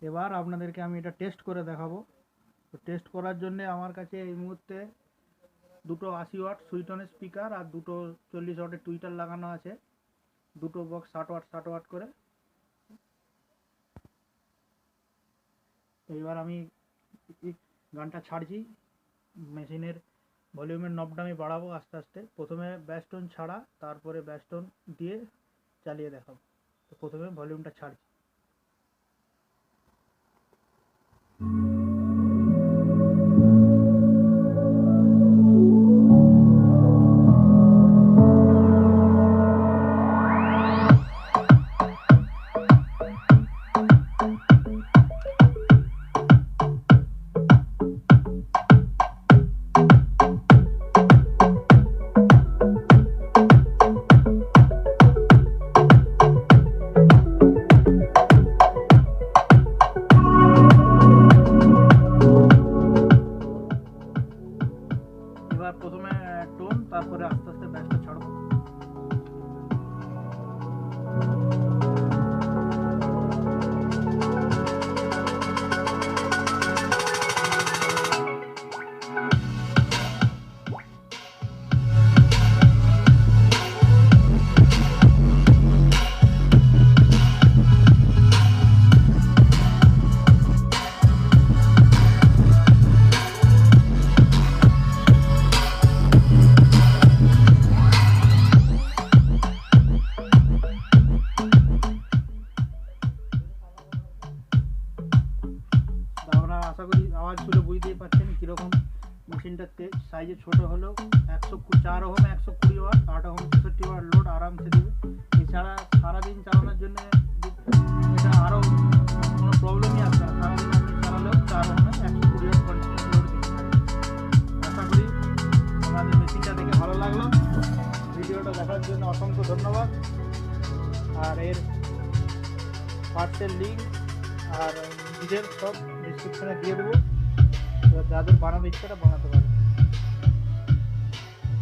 এবার আপনাদেরকে আমি এটা টেস্ট করে দেখাবো। তো টেস্ট করার জন্য আমার কাছে এই মুহূর্তে দুটো 80 ওয়াট সুইটনের স্পিকার আর দুটো 40 ওয়াটের টুইটার লাগানো আছে, দুটো বক্স 60 ওয়াট করে। এইবার আমি গানটা ছাড়ছি, মেশিনের ভলিউমের নবটা আমি বাড়াবো আস্তে আস্তে। প্রথমে ব্যাসটোন ছাড়া, তারপরে ব্যাসটোন দিয়ে চালিয়ে দেখাবো। তো প্রথমে ভলিউমটা ছাড়ছি। এবার প্রথমে টোন, তারপরে আস্তে আস্তে ব্যাসটা ছাড়বো। আপনারা আশা করি আওয়াজ শুনে বুঝতেই পারছেন কীরকম মেশিনটা সাইজে ছোট হলেও 104 ohm 120 watt, 8 ohm 63 watt load আরামসে দেবে। এছাড়া সারাদিন চালানোর জন্য এটা আরও কোনো প্রবলেমই আসবে না। সারাদিন আপনি চালালেও 4 ওহমে 120 ওয়াট কন্টিনিউ লোড দিতে পারে। আশা করি আমাদের মেশিনটা দেখে ভালো লাগলো। ভিডিওটা দেখার জন্য অসংখ্য ধন্যবাদ। আর এর পার্টসের লিঙ্ক আর ডিটেলস সব ডিসক্রিপশনে দিয়ে দেবো, যাদের বানাতে ইচ্ছাটা বানাতে পারে।